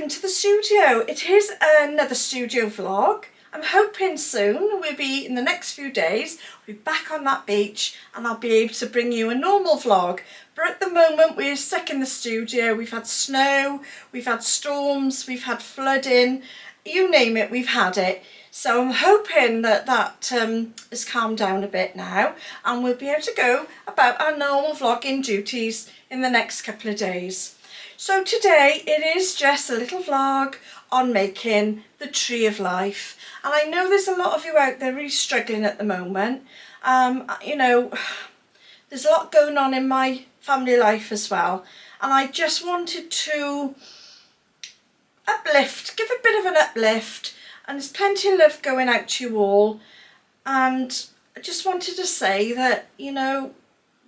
welcome to the studio. It is another studio vlog. I'm hoping soon, we'll be in the next few days, we'll be back on that beach and I'll be able to bring you a normal vlog. But at the moment we're stuck in the studio. We've had snow, we've had storms, we've had flooding, you name it, we've had it. So I'm hoping that has calmed down a bit now and we'll be able to go about our normal vlogging duties in the next couple of days. So today it is just a little vlog on making the tree of life. And I know there's a lot of you out there really struggling at the moment. You know, there's a lot going on in my family life as well. And I just wanted to uplift, give a bit of an uplift. And there's plenty of love going out to you all. And I just wanted to say that, you know,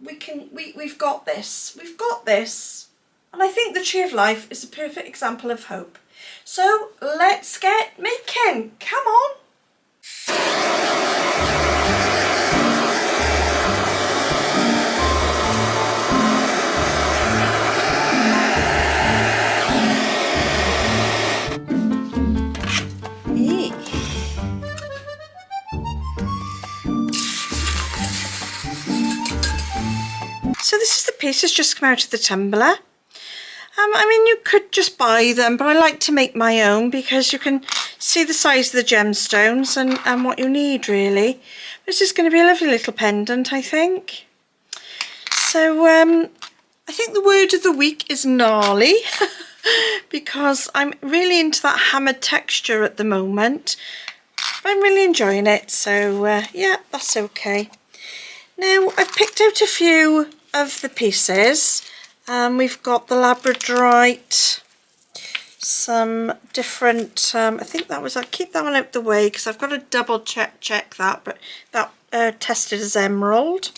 we've got this. We've got this. And I think the tree of life is a perfect example of hope. So let's get making. Come on. So this is the piece that's just come out of the tumbler. I mean, you could just buy them, but I like to make my own because you can see the size of the gemstones and what you need, really. This is going to be a lovely little pendant, I think. So I think the word of the week is gnarly because I'm really into that hammered texture at the moment. I'm really enjoying it, so yeah, that's okay. Now, I've picked out a few of the pieces. We've got the labradorite, some different, I think that was, I'll keep that one out the way because I've got to double check that, but that tested as emerald.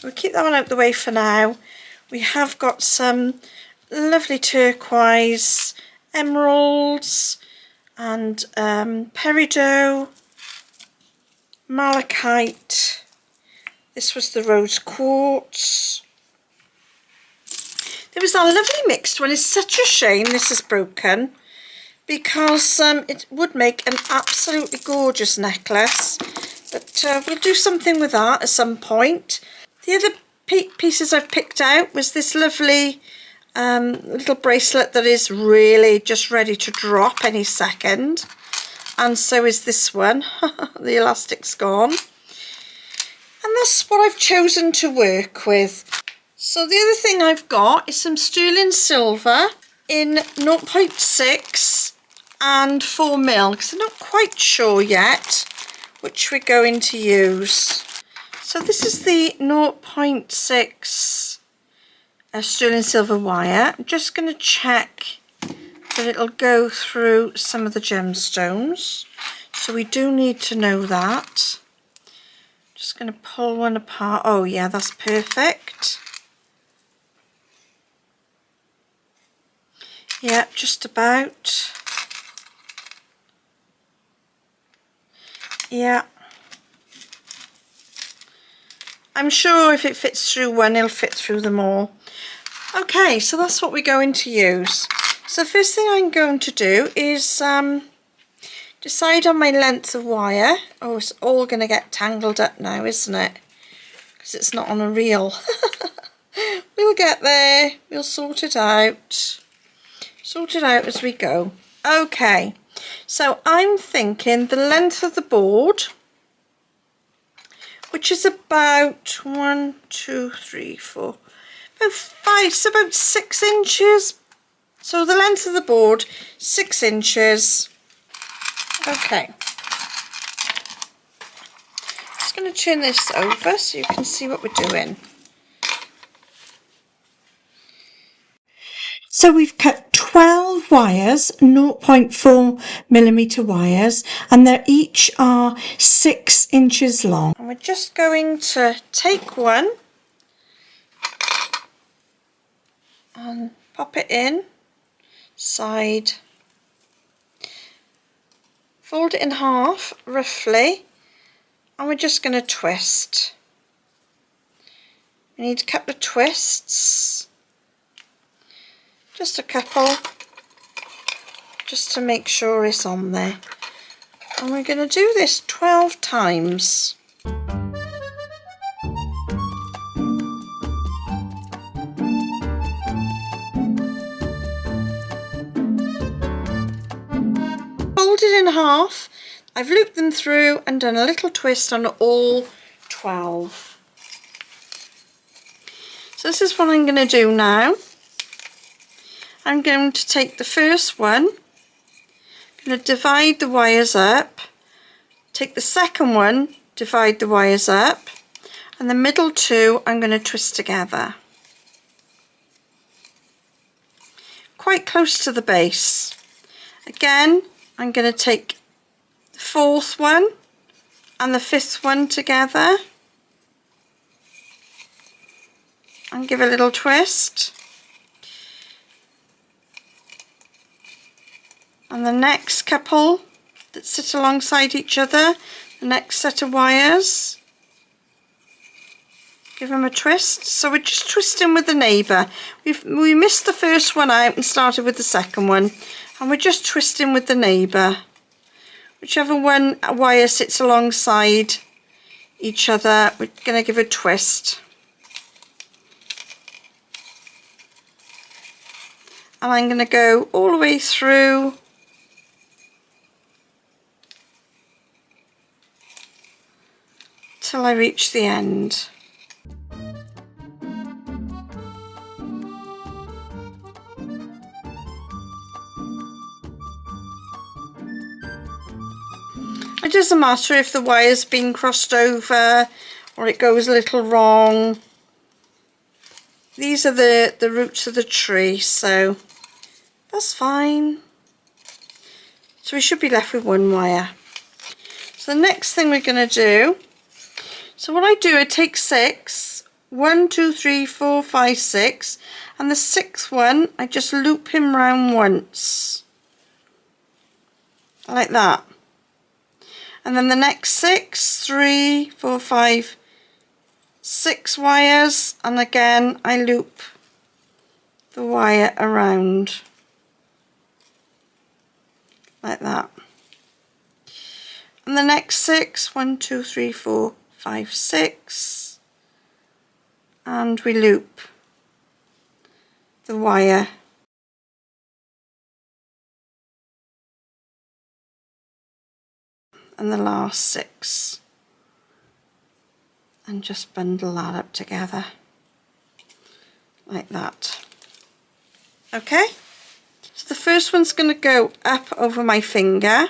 We'll keep that one out the way for now. We have got some lovely turquoise emeralds and peridot, malachite. This was the rose quartz. There was that lovely mixed one. It's such a shame this is broken because it would make an absolutely gorgeous necklace. But we'll do something with that at some point. The other pieces I've picked out was this lovely little bracelet that is really just ready to drop any second. And so is this one. The elastic's gone. And that's what I've chosen to work with. So the other thing I've got is some sterling silver in 0.6 and 4mm because I'm not quite sure yet which we're going to use. So this is the 0.6 sterling silver wire. I'm just going to check that it'll go through some of the gemstones. So we do need to know that. Just going to pull one apart. Oh yeah, that's perfect. Yeah, just about. Yeah. I'm sure if it fits through one, it'll fit through them all. Okay, so that's what we're going to use. So the first thing I'm going to do is decide on my length of wire. Oh, it's all going to get tangled up now, isn't it? Because it's not on a reel. We'll get there. We'll sort it out. Sort it out as we go. Okay, so I'm thinking the length of the board, which is about 1, 2, 3, 4, about 5, so about 6 inches. So the length of the board, 6 inches. Okay. Just going to turn this over so you can see what we're doing. So we've cut 12 wires, 0.4mm wires, and they each are 6 inches long. And we're just going to take one and pop it in, side, fold it in half roughly, and we're just going to twist. We need a couple of twists. Just a couple. just to make sure it's on there. And we're going to do this 12 times. Folded in half, I've looped them through and done a little twist on all 12. So this is what I'm going to do now. I'm going to take the first one, going to divide the wires up, take the second one, divide the wires up, and the middle two I'm going to twist together. Quite close to the base. Again, I'm going to take the fourth one and the fifth one together and give a little twist. And the next couple that sit alongside each other, the next set of wires, give them a twist. So we're just twisting with the neighbour. We missed the first one out and started with the second one, and we're just twisting with the neighbour. Whichever one wire sits alongside each other, we're going to give a twist. And I'm going to go all the way through till I reach the end. It doesn't matter if the wire's been crossed over or it goes a little wrong. These are the roots of the tree, so that's fine. So we should be left with one wire. So the next thing we're going to do, so what I do, I take 6, 1, 2, 3, 4, 5, 6, and the 6th one, I just loop him round once, like that. And then the next 6, 3, 4, 5, 6 wires, and again I loop the wire around like that. And the next 6, 1, 2, 3, 4, 5, 6, and we loop the wire and the last 6, and just bundle that up together like that. Okay, so the first one's going to go up over my finger,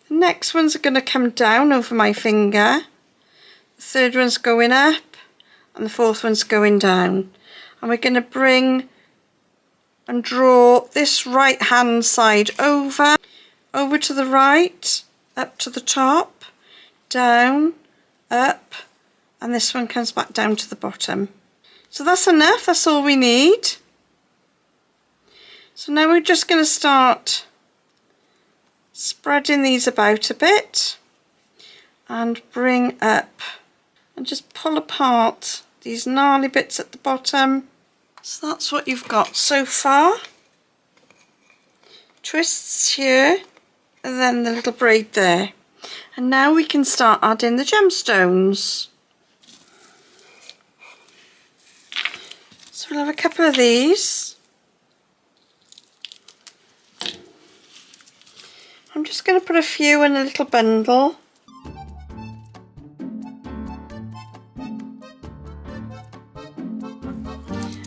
the next one's going to come down over my finger, the third one's going up, and the fourth one's going down. And we're going to bring and draw this right hand side over to the right, up to the top, down, up, and this one comes back down to the bottom. So that's enough, that's all we need. So now we're just going to start spreading these about a bit and bring up and just pull apart these gnarly bits at the bottom. So that's what you've got so far. Twists here and then the little braid there. And now we can start adding the gemstones. So we'll have a couple of these. I'm just going to put a few in a little bundle.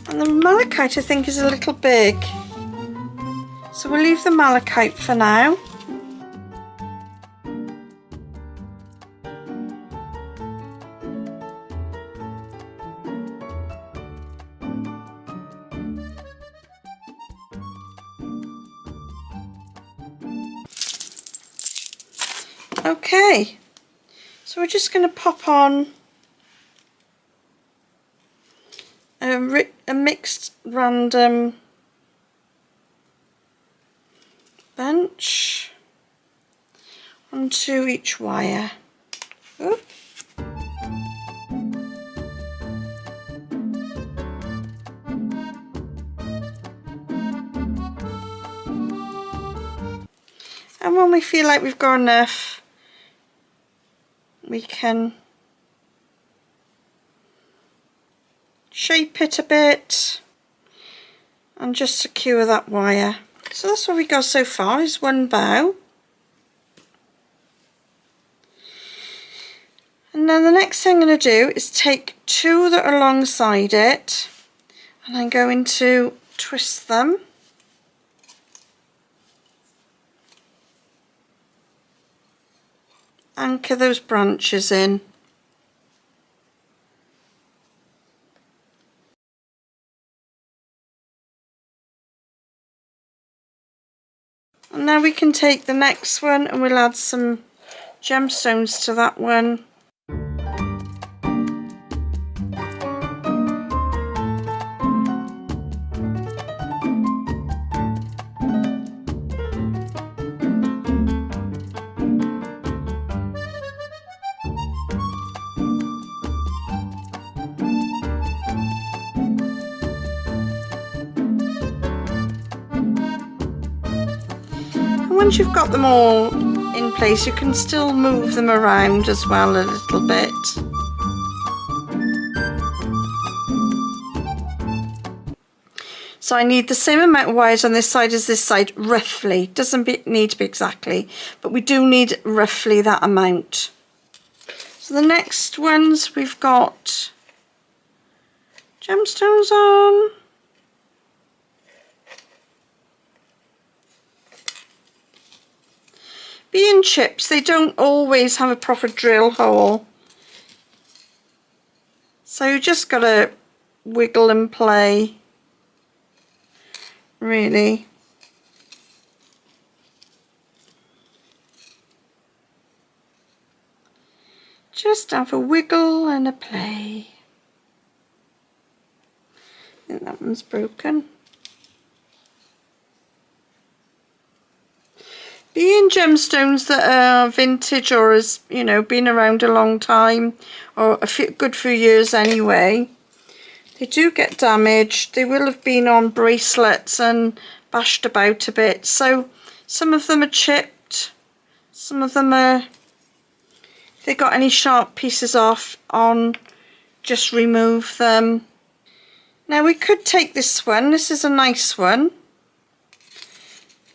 And the malachite I think is a little big, so we'll leave the malachite for now. Okay, so we're just going to pop on a mixed random bunch onto each wire. Oop. And when we feel like we've got enough, we can shape it a bit and just secure that wire. So that's what we got so far, is one bow. And then the next thing I'm going to do is take two that are alongside it, and I'm going to twist them. Anchor those branches in. And now we can take the next one and we'll add some gemstones to that one. Once you've got them all in place, you can still move them around as well a little bit. So I need the same amount of wires on this side as this side, roughly. Doesn't need to be exactly, but we do need roughly that amount. So the next ones, we've got gemstones on. Being chips, they don't always have a proper drill hole. So you just got to wiggle and play, really. Just have a wiggle and a play. I think that one's broken. Being gemstones that are vintage or has, you know, been around a long time, or a good few years anyway, they do get damaged. They will have been on bracelets and bashed about a bit. So some of them are chipped, some of them are, if they got any sharp pieces off on, just remove them. Now we could take this one. This is a nice one.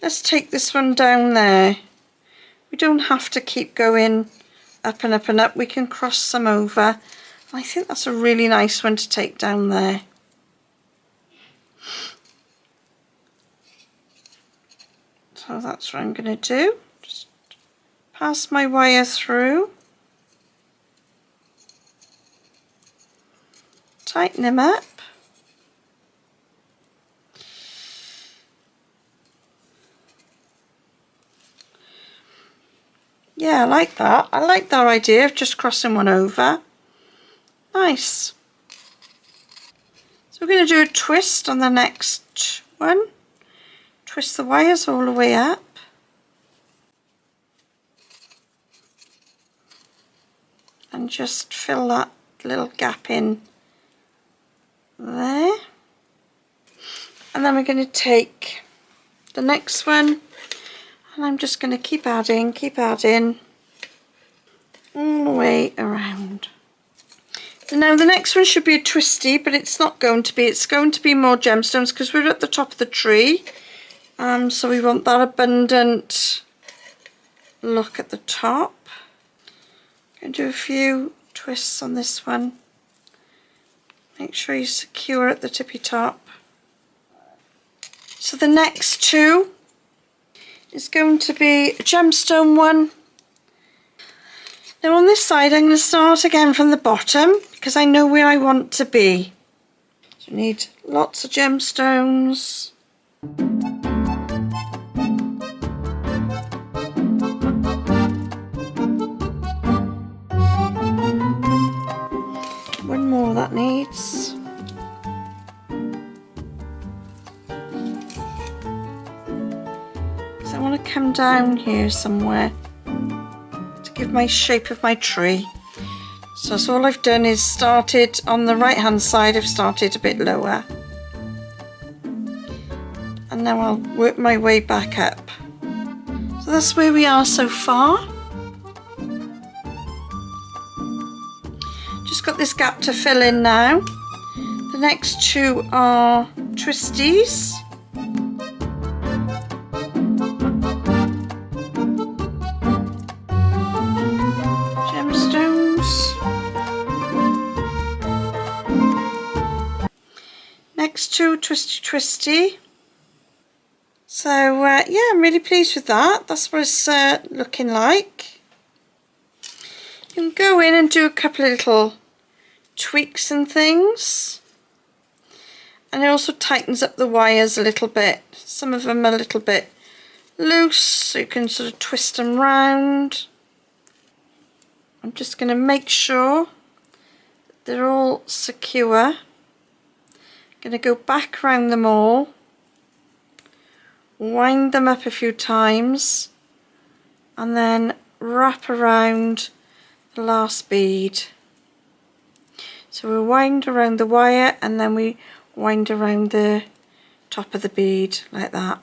Let's take this one down there. We don't have to keep going up and up and up. We can cross some over. I think that's a really nice one to take down there. So that's what I'm going to do. Just pass my wire through. Tighten them up. Yeah, I like that. I like that idea of just crossing one over. Nice. So we're going to do a twist on the next one. Twist the wires all the way up. And just fill that little gap in there. And then we're going to take the next one. And I'm just going to keep adding all the way around. Now the next one should be a twisty, but it's not going to be. It's going to be more gemstones because we're at the top of the tree. So we want that abundant look at the top. I'm going to do a few twists on this one. Make sure you secure at the tippy top. So the next two is going to be a gemstone one. Now on this side I'm going to start again from the bottom because I know where I want to be. So I need lots of gemstones. One more that needs. I want to come down here somewhere to give my shape of my tree. So that's all I've done is started on the right hand side. I've started a bit lower and now I'll work my way back up. So So that's where we are so far. Just got this gap to fill in now. The next two are twisties. Gemstones. Next two twisty. So yeah, I'm really pleased with that. That's what it's looking like. You can go in and do a couple of little tweaks and things. And it also tightens up the wires a little bit. Some of them are a little bit loose, so you can sort of twist them round. I'm just going to make sure that they're all secure. Going to go back around them all, wind them up a few times, and then wrap around the last bead. So we wind around the wire and then we wind around the top of the bead like that.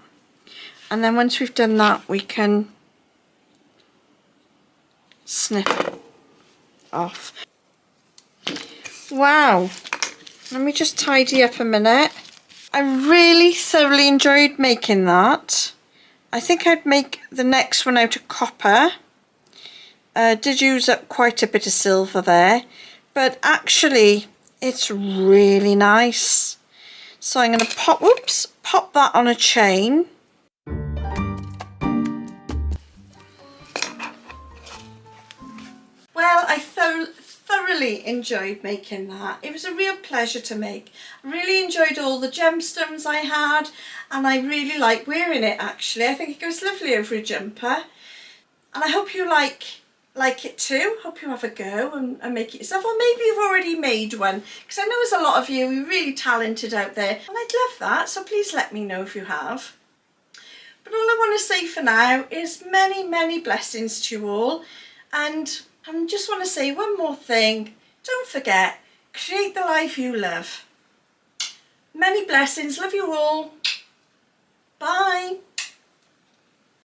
And then once we've done that, we can snip off. Wow, let me just tidy up a minute. I really thoroughly enjoyed making that. I think I'd make the next one out of copper. Did use up quite a bit of silver there, but actually it's really nice. So I'm going to pop that on a chain. Well, I thoroughly enjoyed making that. It was a real pleasure to make. I really enjoyed all the gemstones I had, and I really like wearing it actually. I think it goes lovely over a jumper. And I hope you like it too. Hope you have a go and make it yourself, or maybe you've already made one, because I know there's a lot of you, you're really talented out there, and I'd love that, so please let me know if you have. But all I want to say for now is many blessings to you all, and I just want to say one more thing. Don't forget, create the life you love. Many blessings, love you all. Bye.